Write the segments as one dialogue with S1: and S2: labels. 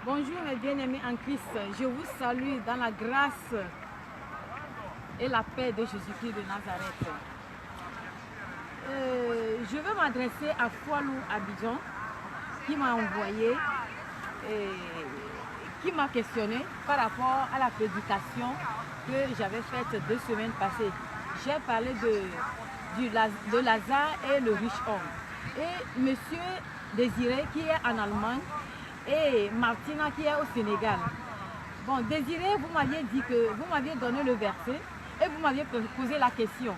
S1: Bonjour mes bien-aimés en Christ, je vous salue dans la grâce et la paix de Jésus-Christ de Nazareth. Je veux m'adresser à Foualou Abidjan qui m'a envoyé et qui m'a questionné par rapport à la prédication que j'avais faite 2 semaines passées. J'ai parlé de Lazare et le riche homme. Et monsieur Désiré qui est en Allemagne et Martina qui est au Sénégal. Bon, Désiré, vous m'aviez dit que vous m'aviez donné le verset et vous m'aviez posé la question.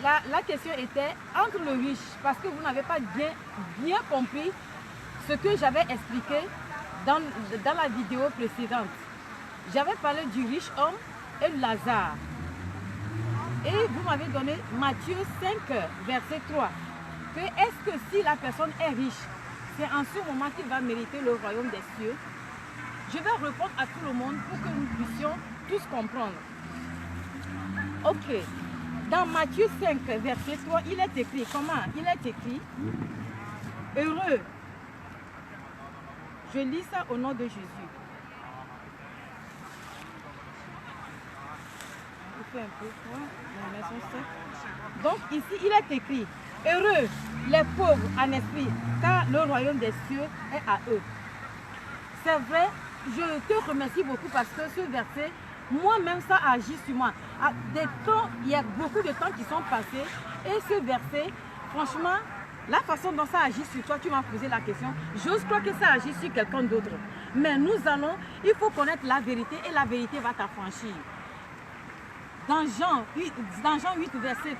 S1: La question était entre le riche, parce que vous n'avez pas bien compris ce que j'avais expliqué dans la vidéo précédente. J'avais parlé du riche homme et de Lazare. Et vous m'avez donné Matthieu 5, verset 3. Que est-ce que si la personne est riche, c'est en ce moment qu'il va mériter le royaume des cieux? Je vais répondre à tout le monde pour que nous puissions tous comprendre. Ok. Dans Matthieu 5, verset 3, il est écrit, comment? Il est écrit, heureux. Je lis ça au nom de Jésus. Il fait un peu froid, la maison sec. Donc ici, il est écrit, heureux les pauvres en esprit, car le royaume des cieux est à eux. C'est vrai, je te remercie beaucoup parce que ce verset, moi-même, ça agit sur moi. Il y a beaucoup de temps qui sont passés et ce verset, franchement, la façon dont ça agit sur toi, tu m'as posé la question, j'ose croire que ça agit sur quelqu'un d'autre. Mais il faut connaître la vérité et la vérité va t'affranchir. Dans Jean 8, verset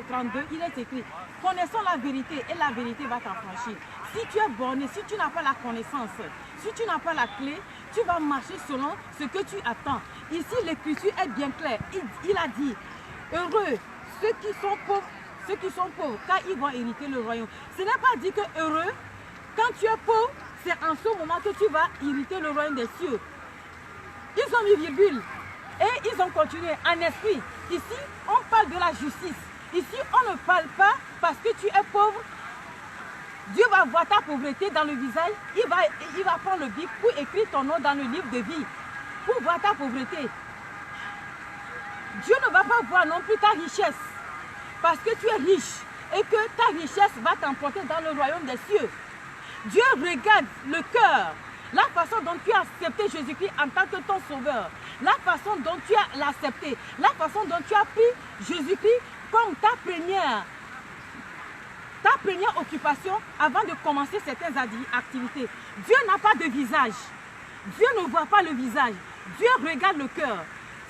S1: 32, il est écrit, connaissons la vérité et la vérité va t'affranchir. Si tu es borné, si tu n'as pas la connaissance, si tu n'as pas la clé, tu vas marcher selon ce que tu attends. Ici, l'écriture est bien claire. Il a dit, heureux ceux qui sont pauvres, car ils vont hériter le royaume. Ce n'est pas dit que heureux, quand tu es pauvre, c'est en ce moment que tu vas hériter le royaume des cieux. Ils ont mis virgule. Et ils ont continué en esprit. Ici, on parle de la justice. Ici, on ne parle pas parce que tu es pauvre. Dieu va voir ta pauvreté dans le visage. Il va prendre le bic pour écrire ton nom dans le livre de vie. Pour voir ta pauvreté. Dieu ne va pas voir non plus ta richesse. Parce que tu es riche. Et que ta richesse va t'emporter dans le royaume des cieux. Dieu regarde le cœur. La façon dont tu as accepté Jésus-Christ en tant que ton sauveur. La façon dont tu as l'accepté. La façon dont tu as pris Jésus-Christ comme ta première occupation avant de commencer certaines activités. Dieu n'a pas de visage. Dieu ne voit pas le visage. Dieu regarde le cœur.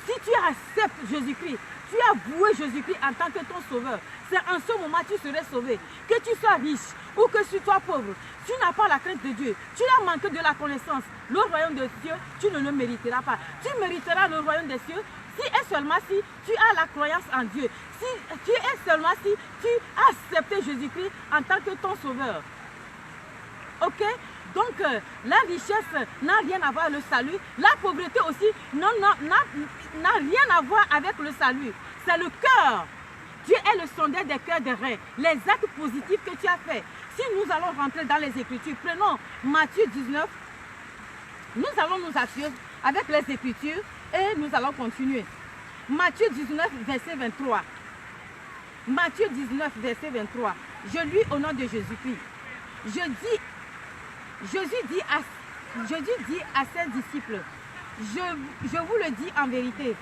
S1: Si tu acceptes Jésus-Christ, tu as voué Jésus-Christ en tant que ton sauveur, c'est en ce moment que tu serais sauvé. Que tu sois riche ou que tu sois pauvre, tu n'as pas la crainte de Dieu. Tu as manqué de la connaissance. Le royaume des cieux, tu ne le mériteras pas. Tu mériteras le royaume des cieux si et seulement si tu as la croyance en Dieu. Si tu as accepté Jésus-Christ en tant que ton sauveur. Ok? Donc, la richesse n'a rien à voir avec le salut. La pauvreté aussi n'a rien à voir avec le salut. C'est le cœur. Dieu est le sondeur des cœurs des reins. Les actes positifs que tu as faits. Si nous allons rentrer dans les Écritures, prenons Matthieu 19. Nous allons nous assurer avec les Écritures et nous allons continuer. Matthieu 19, verset 23. Matthieu 19, verset 23. Je lis au nom de Jésus-Christ. Jésus dit à ses disciples, je vous le dis en vérité,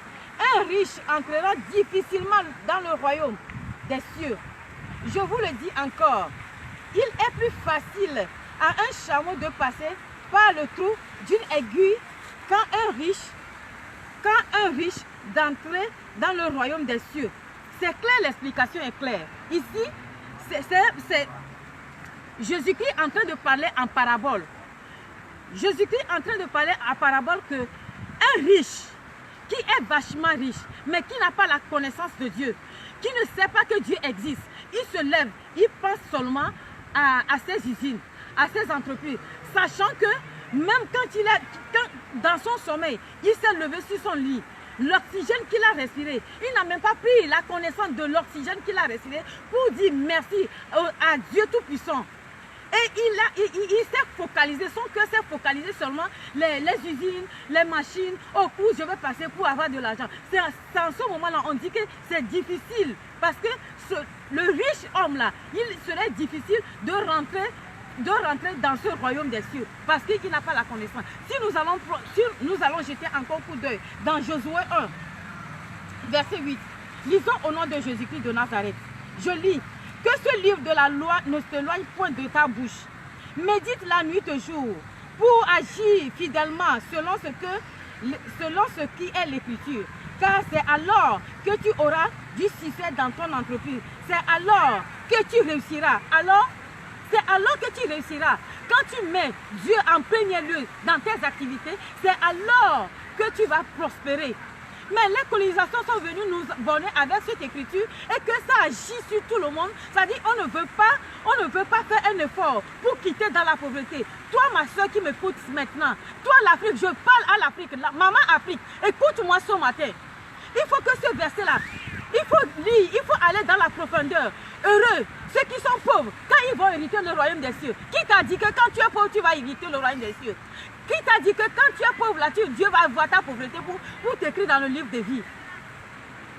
S1: un riche entrera difficilement dans le royaume des cieux. Je vous le dis encore, il est plus facile à un chameau de passer par le trou d'une aiguille qu'un riche d'entrer dans le royaume des cieux. C'est clair, l'explication est claire. Ici, c'est Jésus-Christ en train de parler en parabole. Jésus-Christ en train de parler en parabole que un riche qui est vachement riche, mais qui n'a pas la connaissance de Dieu, qui ne sait pas que Dieu existe, il se lève, il pense seulement à ses usines, à ses entreprises, sachant que même quand dans son sommeil, il s'est levé sur son lit, l'oxygène qu'il a respiré, il n'a même pas pris la connaissance de l'oxygène qu'il a respiré pour dire merci à Dieu Tout-Puissant. Et il s'est focalisé, son cœur s'est focalisé seulement les usines, les machines, où je vais passer pour avoir de l'argent. C'est en ce moment-là, on dit que c'est difficile parce que le riche homme-là, il serait difficile de rentrer dans ce royaume des cieux parce qu'il n'a pas la connaissance. Si nous allons jeter encore coup d'œil dans Josué 1, verset 8, lisons au nom de Jésus-Christ de Nazareth. Je lis, que ce livre de la loi ne s'éloigne point de ta bouche. Médite la nuit et jour pour agir fidèlement selon ce qui est l'écriture. Car c'est alors que tu auras du succès dans ton entreprise. C'est alors que tu réussiras. C'est alors que tu réussiras. Quand tu mets Dieu en premier lieu dans tes activités, c'est alors que tu vas prospérer. Mais les colonisations sont venues nous borner avec cette écriture et que ça agit sur tout le monde. Ça dit on ne veut pas faire un effort pour quitter dans la pauvreté. Toi, ma soeur qui m'écoute maintenant, toi l'Afrique, je parle à l'Afrique, maman Afrique, écoute-moi ce matin. Il faut que ce verset-là, il faut lire, il faut aller dans la profondeur. Heureux ceux qui sont pauvres quand ils vont hériter le royaume des cieux. Qui t'a dit que quand tu es pauvre, tu vas hériter le royaume des cieux? Qui t'a dit que quand tu es pauvre, là, Dieu va voir ta pauvreté pour t'écrire dans le livre de vie?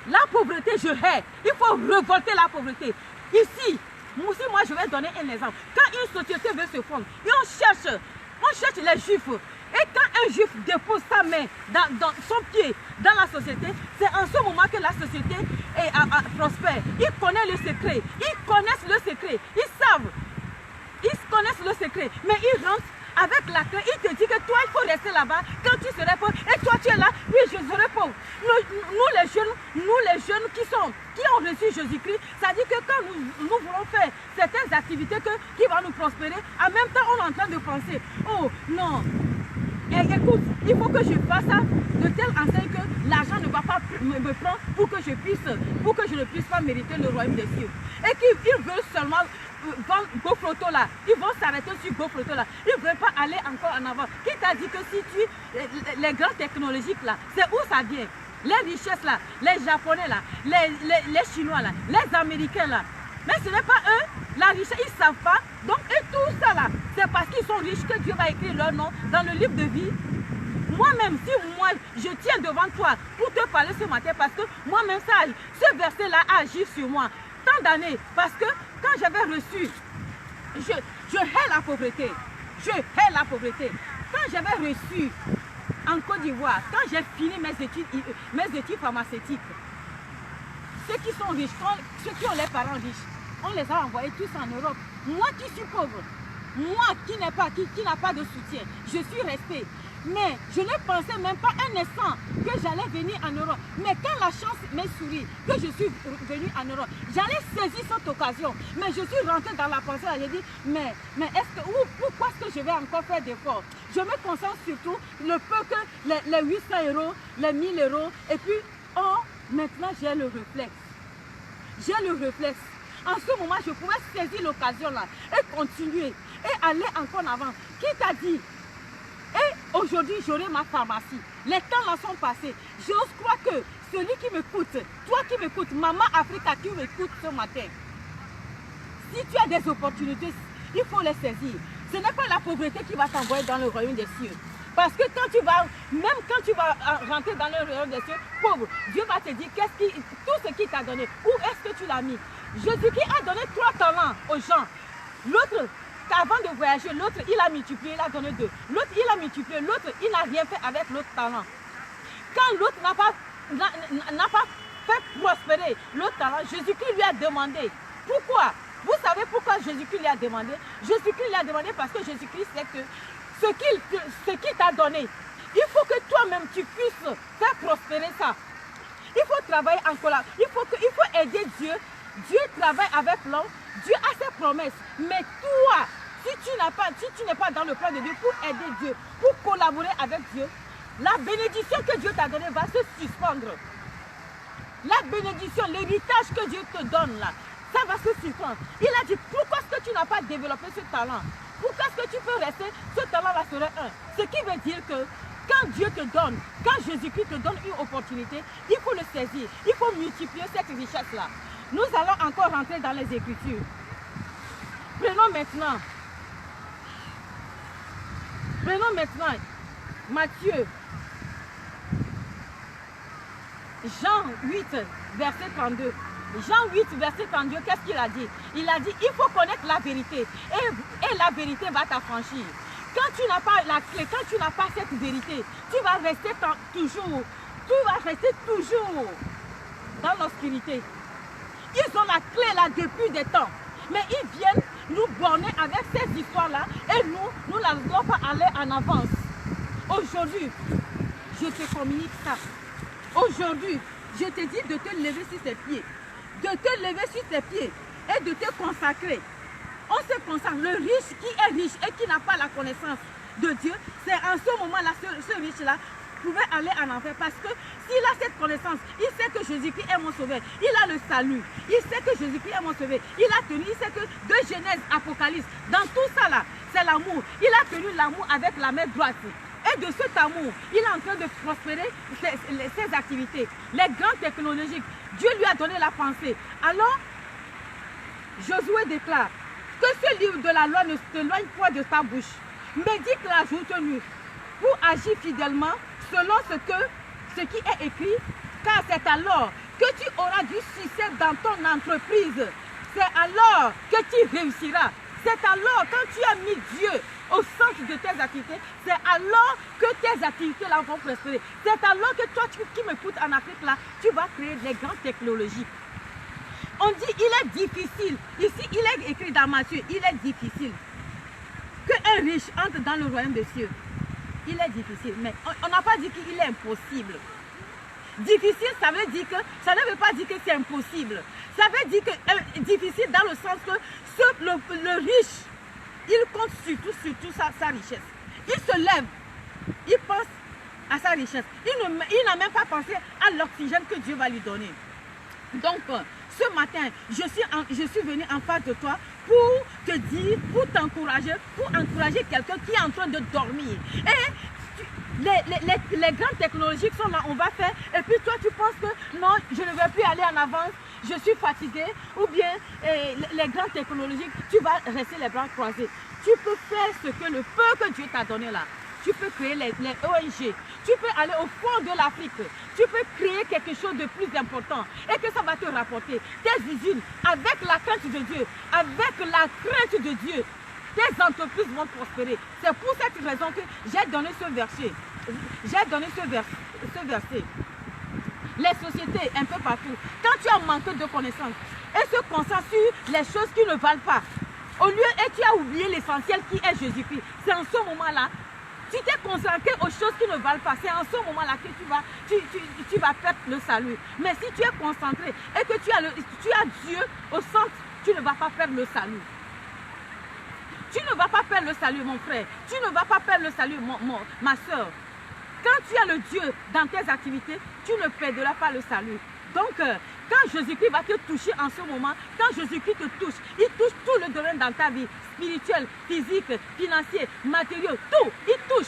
S1: La pauvreté, je hais. Il faut révolter la pauvreté. Ici, moi je vais donner un exemple. Quand une société veut se fondre, et on cherche les juifs. Et quand un juif dépose sa main dans son pied dans la société, c'est en ce moment que la société prospère. Ils connaissent le secret. Ils connaissent le secret. Ils savent. Ils connaissent le secret. Mais ils rentrent avec la crainte. Il te dit que toi, il faut rester là-bas quand tu serais pauvre. Et toi, tu es là. Oui, je serai pauvre. Nous les jeunes qui ont reçu Jésus-Christ, ça dit que quand nous voulons faire certaines activités qui vont nous prospérer, en même temps, on est en train de penser, oh non. Et écoute, il faut que je fasse ça de telle enseigne que l'argent ne va pas me prendre pour que je ne puisse pas mériter le royaume des cieux. Et qu'ils veulent seulement vendre GoFloto là, ils vont s'arrêter sur GoFloto là, ils ne veulent pas aller encore en avant. Qui t'a dit que si les grandes technologiques là, c'est où ça vient? Les richesses là, les Japonais là, les Chinois là, les Américains là. Mais ce n'est pas eux, la richesse, ils ne savent pas. Donc, et tout ça là, c'est parce qu'ils sont riches que Dieu va écrire leur nom dans le livre de vie. Moi-même, si moi, je tiens devant toi pour te parler ce matin, parce que moi-même, ce verset-là agit sur moi. Tant d'années, parce que quand j'avais reçu, je hais la pauvreté. Je hais la pauvreté. Quand j'avais reçu en Côte d'Ivoire, quand j'ai fini mes études pharmaceutiques, ceux qui sont riches, ceux qui ont les parents riches, on les a envoyés tous en Europe. Moi qui suis pauvre, moi qui n'a pas de soutien, je suis restée. Mais je ne pensais même pas un instant que j'allais venir en Europe. Mais quand la chance m'est sourie, que je suis venue en Europe, j'allais saisir cette occasion. Mais je suis rentrée dans la pensée et j'ai dit, mais pourquoi est-ce que je vais encore faire d'efforts? Je me concentre surtout le peu que les 800 €, les 1000 €, et puis, maintenant j'ai le réflexe. J'ai le réflexe. En ce moment, je pouvais saisir l'occasion là et continuer et aller encore en avant. Qui t'a dit? Et aujourd'hui, j'aurai ma pharmacie. Les temps là sont passés. J'ose croire que celui qui m'écoute, toi qui m'écoutes, maman Africa qui m'écoute ce matin, si tu as des opportunités, il faut les saisir. Ce n'est pas la pauvreté qui va t'envoyer dans le royaume des cieux. Parce que même quand tu vas rentrer dans le royaume des cieux, pauvre, Dieu va te dire tout ce qu'il t'a donné, où est-ce que tu l'as mis? Jésus-Christ a donné 3 talents aux gens. L'autre, avant de voyager, l'autre, il a multiplié, il a donné 2. L'autre, il a multiplié, l'autre, il n'a rien fait avec l'autre talent. Quand l'autre n'a pas fait prospérer l'autre talent, Jésus-Christ lui a demandé. Pourquoi? Vous savez pourquoi Jésus-Christ lui a demandé? Jésus-Christ lui a demandé parce que Jésus-Christ sait que ce qu'il t'a donné, il faut que toi-même tu puisses faire prospérer ça. Il faut travailler en collaboration. Il faut aider Dieu. Dieu travaille avec l'homme. Dieu a ses promesses. Mais toi, si tu n'es pas dans le plan de Dieu pour aider Dieu, pour collaborer avec Dieu, la bénédiction que Dieu t'a donnée va se suspendre. La bénédiction, l'héritage que Dieu te donne là, ça va se suspendre. Il a dit, pourquoi est-ce que tu n'as pas développé ce talent? Pourquoi est-ce que tu peux rester? Ce talent-là serait un. Ce qui veut dire que quand Dieu te donne, quand Jésus-Christ te donne une opportunité, il faut le saisir. Il faut multiplier cette richesse-là. Nous allons encore rentrer dans les Écritures. Prenons maintenant Prenons maintenant Matthieu, Jean 8, verset 32. Jean 8, verset 32, qu'est-ce qu'il a dit? Il a dit, il faut connaître la vérité et la vérité va t'affranchir. Quand tu n'as pas la clé, quand tu n'as pas cette vérité, tu vas rester toujours dans l'obscurité. Ils ont la clé là depuis des temps, mais ils viennent nous borner avec ces histoires-là et nous n'allons pas aller en avance. Aujourd'hui, je te communique ça. Aujourd'hui, je te dis de te lever sur tes pieds. De te lever sur tes pieds et de te consacrer. On se consacre. Le riche qui est riche et qui n'a pas la connaissance de Dieu, c'est en ce moment-là, ce riche-là pouvait aller en enfer parce que s'il a cette connaissance, il sait que Jésus-Christ est mon sauveur, il a le salut, il sait que Jésus-Christ est mon sauveur, il a tenu, il sait que de Genèse, Apocalypse, dans tout ça là, c'est l'amour. Il a tenu l'amour avec la main droite. Et de cet amour, il est en train de prospérer ses activités. Les grands technologiques, Dieu lui a donné la pensée. Alors, Josué déclare que ce livre de la loi ne s'éloigne pas de ta bouche. Médite la journée nuit pour agir fidèlement selon ce qui est écrit, car c'est alors que tu auras du succès dans ton entreprise. C'est alors que tu réussiras. C'est alors quand tu as mis Dieu au centre de tes activités, c'est alors que tes activités là vont prospérer. C'est alors que toi qui m'écoutes en Afrique là, tu vas créer des grandes technologies. On dit il est difficile, ici il est écrit dans Matthieu, il est difficile qu'un riche entre dans le royaume des cieux. Il est difficile, mais on n'a pas dit qu'il est impossible. Difficile, ça veut dire que, ça ne veut pas dire que c'est impossible. Ça veut dire que difficile dans le sens que le riche, il compte surtout sa richesse. Il se lève, il pense à sa richesse. Il n'a même pas pensé à l'oxygène que Dieu va lui donner. Donc, ce matin, je suis venu en face de toi pour te dire, pour t'encourager, pour encourager quelqu'un qui est en train de dormir. Et les grandes technologies sont là, on va faire, et puis toi tu penses que non, je ne vais plus aller en avance, je suis fatigué, ou bien les grandes technologies, tu vas rester les bras croisés. Tu peux faire ce que le peu que Dieu t'a donné là. Tu peux créer les ONG, tu peux aller au fond de l'Afrique, tu peux créer quelque chose de plus important et que ça va te rapporter. Tes usines, avec la crainte de Dieu, avec la crainte de Dieu, tes entreprises vont prospérer. C'est pour cette raison que j'ai donné ce verset. J'ai donné ce verset. Les sociétés, un peu partout, quand tu as manqué de connaissances et se concentrent sur les choses qui ne valent pas, au lieu et tu as oublié l'essentiel qui est Jésus-Christ, c'est en ce moment-là, tu t'es concentré aux choses qui ne valent pas. C'est en ce moment-là que tu vas perdre le salut. Mais si tu es concentré et que tu as Dieu au centre, tu ne vas pas perdre le salut. Tu ne vas pas perdre le salut, mon frère. Tu ne vas pas perdre le salut, ma soeur. Quand tu as le Dieu dans tes activités, tu ne perdras pas le salut. Donc, quand Jésus-Christ va te toucher en ce moment, quand Jésus-Christ te touche, il touche tout le domaine dans ta vie, spirituel, physique, financier, matériel, tout. Il touche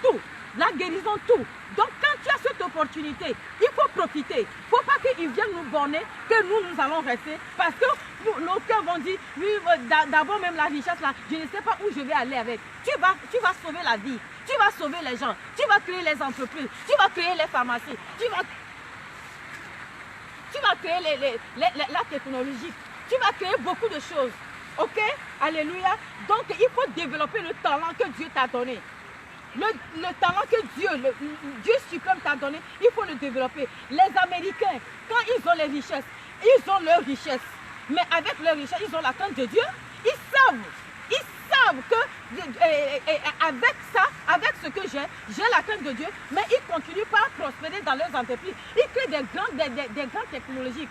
S1: tout. La guérison, tout. Donc, quand tu as cette opportunité, il faut profiter. Il ne faut pas qu'ils viennent nous borner, que nous allons rester. Parce que nos cœurs vont dire, oui, d'abord même la richesse, là, je ne sais pas où je vais aller avec. Tu vas sauver la vie. Tu vas sauver les gens. Tu vas créer les entreprises. Tu vas créer les pharmacies. Tu vas créer la technologie. Tu vas créer beaucoup de choses. Ok? Alléluia. Donc, il faut développer le talent que Dieu t'a donné. Le talent que Dieu suprême t'a donné, il faut le développer. Les Américains, quand ils ont les richesses, ils ont leur richesse. Mais avec leur richesse, ils ont la crainte de Dieu. Ils savent que avec ça, avec ce que j'ai la crainte de Dieu, mais ils continuent pas à prospérer dans leurs entreprises. Ils créent des grandes technologies.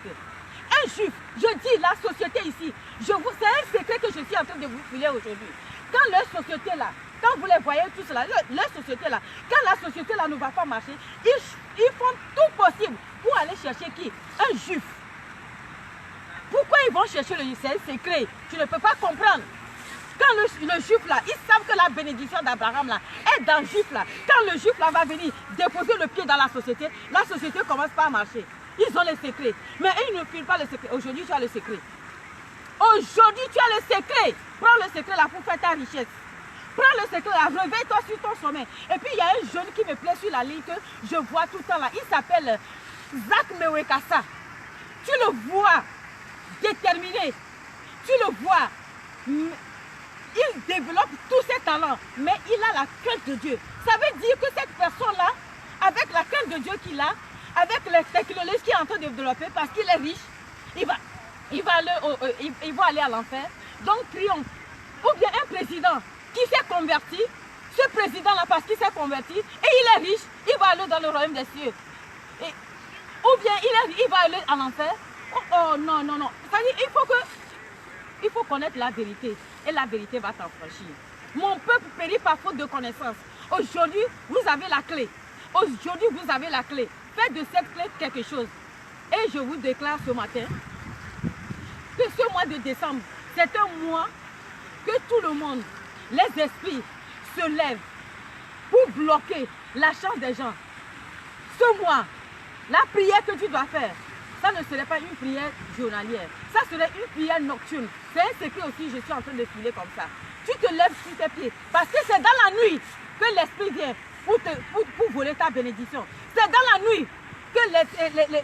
S1: Un juif, je dis la société ici, c'est un secret que je suis en train de vous filer aujourd'hui. Quand leur société là, quand vous les voyez tous là, leur société là, quand la société là ne va pas marcher, ils font tout possible pour aller chercher qui? Un juif. Pourquoi ils vont chercher le juif? C'est un secret, tu ne peux pas comprendre. Quand le juif là, ils savent que la bénédiction d'Abraham là est dans le juif là. Quand le juif là va venir déposer le pied dans la société commence pas à marcher. Ils ont les secrets. Mais ils ne filent pas le secret. Aujourd'hui, tu as le secret. Aujourd'hui, tu as le secret. Prends le secret là pour faire ta richesse. Prends le secret là, réveille-toi sur ton sommeil. Et puis il y a un jeune qui me plaît sur la ligne que je vois tout le temps là. Il s'appelle Zach Mewekasa. Tu le vois déterminé. Tu le vois. Il développe tous ses talents. Mais il a la crainte de Dieu. Ça veut dire que cette personne-là, avec la crainte de Dieu qu'il a, avec les technologies qu'il est en train de développer, parce qu'il est riche, il va aller à l'enfer. Donc triomphe. Ou bien un président qui s'est converti, ce président-là, parce qu'il s'est converti, et il est riche, il va aller dans le royaume des cieux. Ou bien il va aller à l'enfer. Oh non, non, non. C'est-à-dire, il faut connaître la vérité. Et la vérité va t'affranchir. Mon peuple périt par faute de connaissance. Aujourd'hui, vous avez la clé. Aujourd'hui, vous avez la clé. Faites de cette clé quelque chose. Et je vous déclare ce matin que ce mois de décembre, c'est un mois que tout le monde, les esprits, se lèvent pour bloquer la chance des gens. Ce mois, la prière que tu dois faire, ça ne serait pas une prière journalière. Ça serait une prière nocturne. C'est un secret aussi, je suis en train de filer comme ça. Tu te lèves sur tes pieds. Parce que c'est dans la nuit que l'esprit vient pour voler ta bénédiction. C'est dans la nuit que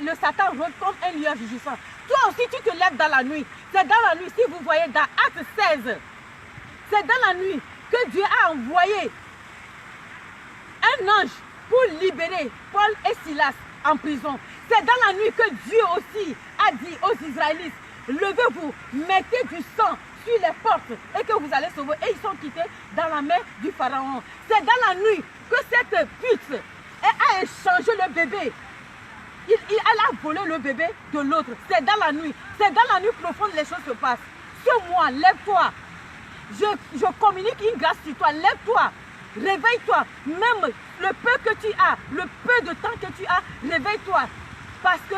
S1: le Satan rôde comme un lion vigissant. Toi aussi, tu te lèves dans la nuit. C'est dans la nuit, si vous voyez dans Acte 16, c'est dans la nuit que Dieu a envoyé un ange pour libérer Paul et Silas en prison. C'est dans la nuit que Dieu aussi a dit aux Israélites, levez-vous, mettez du sang sur les portes et que vous allez sauver. Et ils sont quittés dans la main du pharaon. C'est dans la nuit que cette pute a échangé le bébé. Elle a volé le bébé de l'autre. C'est dans la nuit. C'est dans la nuit profonde que les choses se passent. Ce mois, lève-toi. Je communique une grâce sur toi. Lève-toi. Réveille-toi. Même le peu que tu as, le peu de temps que tu as, réveille-toi. Parce que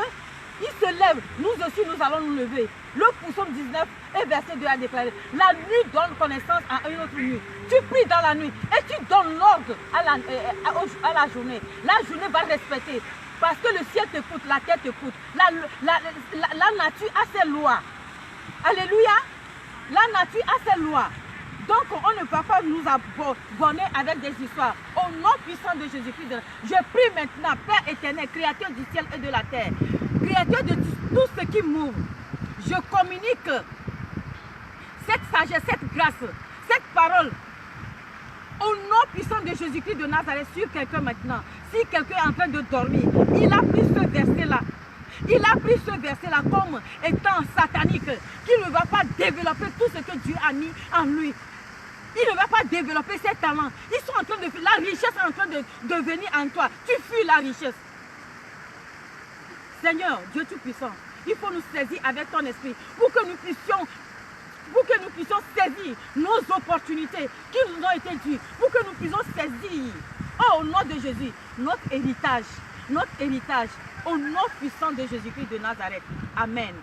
S1: il se lève. Nous aussi, nous allons nous lever. Le psaume 19 et verset 2 a déclaré, la nuit donne connaissance à une autre nuit. Tu pries dans la nuit et tu donnes l'ordre à la journée. La journée va respecter. Parce que le ciel t'écoute, la terre t'écoute. La nature a ses lois. Alléluia. La nature a ses lois. Donc on ne va pas nous abonner avec des histoires. Au nom puissant de Jésus-Christ, je prie maintenant, Père éternel, créateur du ciel et de la terre, créateur de tout ce qui m'ouvre. Je communique cette sagesse, cette grâce, cette parole au nom puissant de Jésus-Christ de Nazareth sur quelqu'un maintenant. Si quelqu'un est en train de dormir, il a pris ce verset-là. Il a pris ce verset-là comme étant satanique, qui ne va pas développer tout ce que Dieu a mis en lui. Il ne va pas développer ses talents. Ils sont en train de fuir. La richesse est en train de venir en toi. Tu fuis la richesse. Seigneur, Dieu Tout-Puissant, il faut nous saisir avec ton esprit pour que nous puissions saisir nos opportunités qui nous ont été dues, pour que nous puissions saisir, au nom de Jésus, notre héritage, au nom puissant de Jésus-Christ de Nazareth. Amen.